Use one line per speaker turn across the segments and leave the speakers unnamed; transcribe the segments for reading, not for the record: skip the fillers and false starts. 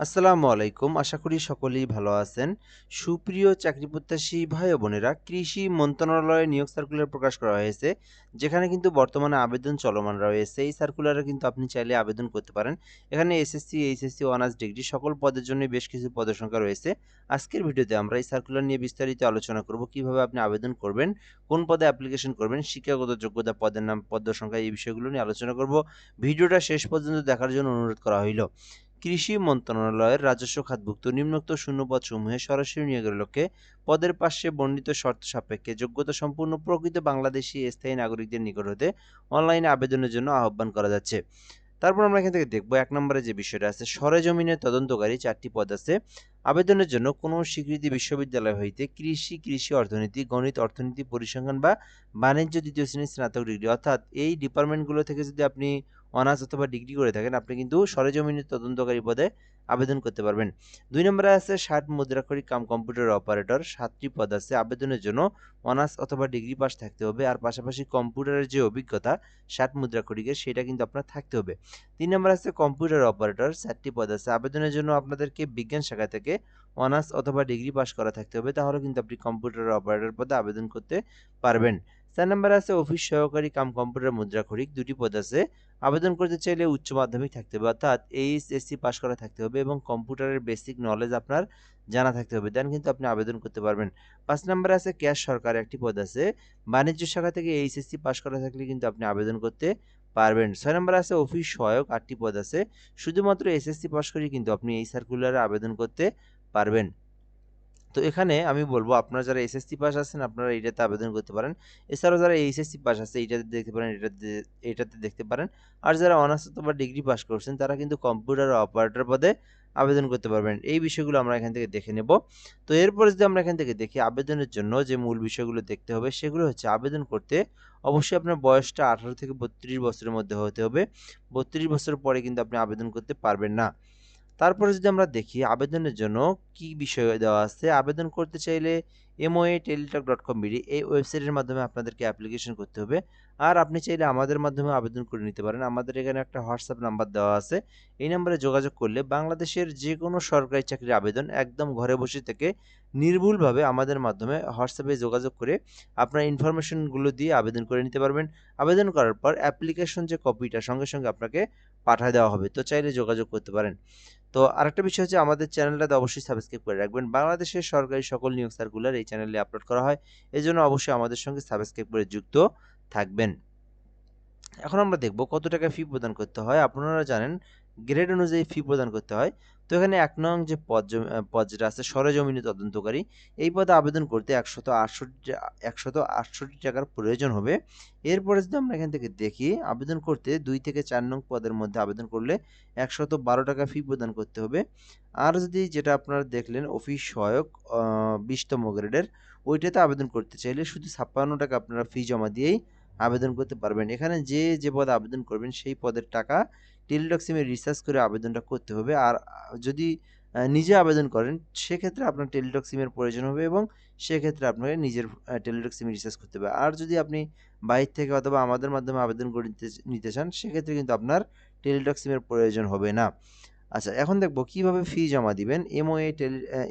আসসালামু আলাইকুম। আশা করি সকলেই ভালো আছেন। সুপ্রিয় চাকরি প্রত্যাশী ভাই ও বোনেরা, কৃষি মন্ত্রণালয়ে নিয়োগ সার্কুলার প্রকাশ করা হয়েছে। যেখানে কিন্তু বর্তমানে আবেদন চলমান রয়েছে। এই সার্কুলারে কিন্তু আপনি চাইলে আবেদন করতে পারেন। এখানে এসএসসি, এইচএসসি, অনার্স ডিগ্রি সকল পদের জন্যই বেশ কিছু পদের সংখ্যা রয়েছে। আজকের ভিডিওতে আমরা এই সার্কুলার নিয়ে বিস্তারিত আলোচনা করব। কিভাবে আপনি আবেদন করবেন, কোন পদে অ্যাপ্লিকেশন করবেন, শিক্ষাগত যোগ্যতা, পদের নাম, পদ সংখ্যা এই বিষয়গুলো নিয়ে আলোচনা করব। ভিডিওটা শেষ পর্যন্ত দেখার জন্য অনুরোধ করা হইল। কৃষি মন্ত্রণালয়ের রাজস্ব খাতভুক্ত নিম্নোক্ত শূন্যপদসমূহে সরাসরি নিয়োগের লক্ষ্যে পদের পাশে বর্ণিত শর্ত সাপেক্ষে যোগ্যতা সম্পূর্ণ প্রকৃত বাংলাদেশী স্থায়ী নাগরিকদের নিকট হতে অনলাইনে আবেদনের জন্য আহ্বান করা যাচ্ছে। তারপর আমরা এখান থেকে দেখব ১ নম্বরে যে বিষয়টা আছে, সরেজমিনের তদন্তকারী ৪টি পদ আছে। আবেদনের জন্য কোনো স্বীকৃত বিশ্ববিদ্যালয় হইতে কৃষি, কৃষি অর্থনীতি, গণিত, অর্থনীতি, পরিসংখ্যান বা বাণিজ্য ২য় শ্রেণীর স্নাতক ডিগ্রি অর্থাৎ এই ডিপার্টমেন্টগুলো থেকে যদি আপনি অনার্স অথবা ডিগ্রি করে থাকেন, আপনি কিন্তু সরেজমিনের তদন্তকারী পদে আবেদন করতে পারবেন। ২ নম্বরে আছে ৬০ মুদ্রাক্ষরিক কাম কম্পিউটার অপারেটর, ৭টি পদ আছে। আবেদনের জন্য অনার্স অথবা ডিগ্রি পাস থাকতে হবে, আর পাশাপাশি কম্পিউটারের যে অভিজ্ঞতা ৬০ মুদ্রাক্ষরিকের সেটা কিন্তু আপনার থাকতে হবে। ৩ নম্বর আছে কম্পিউটার অপারেটর, ৪টি পদ আছে। আবেদনের জন্য আপনাদেরকে বিজ্ঞান শাখা থেকে অনার্স অথবা ডিগ্রি পাস করা থাকতে হবে, তাহলে কিন্তু আপনি কম্পিউটার অপারেটর পদে আবেদন করতে পারবেন। ৪ নম্বরে আছে অফিস সহকারী কাম কম্পিউটার মুদ্রাক্ষরিক, ২টি পদ আছে। আবেদন করতে চাইলে উচ্চ মাধ্যমিক থাকতে হবে, অর্থাৎ এইচএসসি পাস করা থাকতে হবে এবং কম্পিউটারের বেসিক নলেজ আপনার জানা থাকতে হবে, দেন কিন্তু আপনি আবেদন করতে পারবেন। ৫ নম্বরে আছে ক্যাশ সরকার, একটি পদ আছে। বাণিজ্য শাখা থেকে এইচএসসি পাস করা থাকলে কিন্তু আপনি আবেদন করতে পারবেন। ৬ নম্বরে আছে অফিস সহায়ক, ৮টি পদ আছে। শুধুমাত্র এসএসসি পাস করেই কিন্তু আপনি এই সার্কুলারে আবেদন করতে পারবেন। তো এখানে আমি বলব, আপনারা যারা এসএসসি পাস আছেন আপনারা এইটাতে আবেদন করতে পারেন। এছাড়াও যারা এইচএসসি পাস আছে এইটাতে দেখতে পারেন, এটাতে দেখতে পারেন। আর যারা অনার্স অথবা ডিগ্রি পাস করছেন তারা কিন্তু কম্পিউটার অপারেটর পদে আবেদন করতে পারবেন। এই বিষয়গুলো আমরা এখান থেকে দেখে নেব। তো এরপরে যদি আমরা এখান থেকে দেখি আবেদনের জন্য যে মূল বিষয়গুলো দেখতে হবে সেগুলো হচ্ছে, আবেদন করতে অবশ্যই আপনার বয়সটা 18 থেকে 32 বছরের মধ্যে হতে হবে। 32 বছর পরে কিন্তু আপনি আবেদন করতে পারবেন না। তারপরে যদি আমরা দেখি আবেদনের জন্য কি বিষয় দেওয়া আছে, আবেদন করতে চাইলে moa.teletalk.com.bd এই ওয়েবসাইটের মাধ্যমে আপনাদেরকে অ্যাপ্লিকেশন করতে হবে। আর আপনি চাইলে আমাদের মাধ্যমে আবেদন করে নিতে পারেন। আমাদের এখানে একটা হোয়াটসঅ্যাপ নাম্বার দেওয়া আছে। এই নাম্বারে যোগাযোগ করলে বাংলাদেশের যে কোনো সরকারি চাকরির আবেদন একদম ঘরে বসে থেকে নির্ভুলভাবে আমাদের মাধ্যমে হোয়াটসঅ্যাপে যোগাযোগ করে আপনার ইনফরমেশনগুলো দিয়ে আবেদন করে নিতে পারবেন। আবেদন করার পর অ্যাপ্লিকেশন যে কপিটা সঙ্গে সঙ্গে আপনাকে পাঠিয়ে দেওয়া হবে। তো চাইলে যোগাযোগ করতে পারেন। তো আরেকটা বিষয় হচ্ছে, আমাদের চ্যানেলটাতে অবশ্যই সাবস্ক্রাইব করে রাখবেন। বাংলাদেশের সরকারি সকল নিয়োগ সার্কুলার এই চ্যানেলে আপলোড করা হয়। এজন্য অবশ্যই আমাদের সঙ্গে সাবস্ক্রাইব করে যুক্ত থাকবেন। এখন আমরা দেখব কত টাকা ফি প্রদান করতে হয়। আপনারা জানেন গ্রেড অনুযায়ী ফি প্রদান করতে হয়। তো এখানে ১ নং যে পদ যেটা আছে সরেজমিনে তদন্তকারী, এই পদে আবেদন করতে ১৬৮ টাকার প্রয়োজন হবে। এরপরে যদি আমরা এখান থেকে দেখি আবেদন করতে ২ থেকে ৪ নং পদের মধ্যে আবেদন করলে ১১২ টাকা ফি প্রদান করতে হবে। আর যদি যেটা আপনারা দেখলেন অফিস সহায়ক ২০তম গ্রেডের, ওইটাতে আবেদন করতে চাইলে শুধু ৫৬ টাকা আপনারা ফি জমা দিয়েই আবেদন করতে পারবেন। এখানে যে পদে আবেদন করবেন সেই পদের টাকা টেলিটক সিমে রিচার্জ করে আবেদনটা করতে হবে। আর যদি নিজে আবেদন করেন সেক্ষেত্রে আপনার টেলিটক সিমের প্রয়োজন হবে এবং সেক্ষেত্রে আপনাকে নিজের টেলিটক সিমে রিচার্জ করতে হবে। আর যদি আপনি বাইরে থেকে অথবা আমাদের মাধ্যমে আবেদন করে নিতে চান সেক্ষেত্রে কিন্তু আপনার টেলিটক সিমের প্রয়োজন হবে না। আচ্ছা, এখন দেখব কিভাবে ফি জমা দিবেন।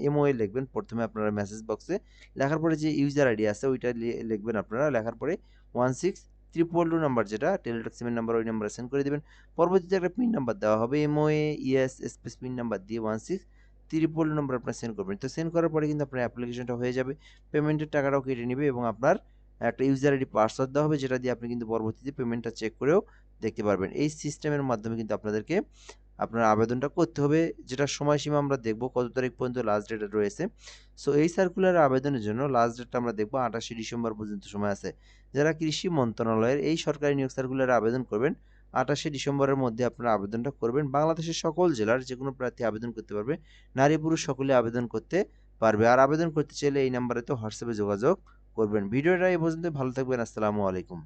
এমওএ লিখবেন প্রথমে আপনারা মেসেজ বক্সে। লেখার পরে যে ইউজার আইডি আছে ওইটা লিখবেন আপনারা। লেখার পরে 16322 নাম্বার যেটা টেলিটক সিমের নাম্বার, ওই নাম্বারে সেন্ড করে দিবেন। পরবর্তীতে একটা পিন নাম্বার দেওয়া হবে। MOA ES space pin number দিয়ে 16322 নাম্বার আপনারা সেন্ড করবেন। তো সেন্ড করার পরে কিন্তু আপনার অ্যাপ্লিকেশনটা হয়ে যাবে। পেমেন্টের টাকাটাও কেটে নিবে এবং আপনার একটা ইউজার আইডি পাসওয়ার্ড দেওয়া হবে, যেটা দিয়ে আপনি কিন্তু পরবর্তীতে পেমেন্টটা চেক করেও দেখতে পারবেন। এই সিস্টেমের মাধ্যমে কিন্তু আপনাদেরকে আপনার আবেদনটা করতে হবে, যেটার সময়সীমা আমরা দেখব কত তারিখ পর্যন্ত লাস্ট ডেট রয়েছে। সো এই সার্কুলার আবেদনের জন্য লাস্ট ডেটটা আমরা দেখব 28শে ডিসেম্বর পর্যন্ত সময় আছে। যারা কৃষি মন্ত্রণালয়ের এই সরকারি নিয়োগ সার্কুলারে আবেদন করবেন 28শে ডিসেম্বরের মধ্যে আপনারা আবেদনটা করবেন। বাংলাদেশের সকল জেলার যেকোনো প্রার্থী আবেদন করতে পারবে। নারী পুরুষ সকলে আবেদন করতে পারবে। আর আবেদন করতে চাইলে এই নাম্বারে তো হোয়াটসঅ্যাপে যোগাযোগ করবেন। ভিডিওটা এই পর্যন্ত, ভালো থাকবেন। আসসালামু আলাইকুম।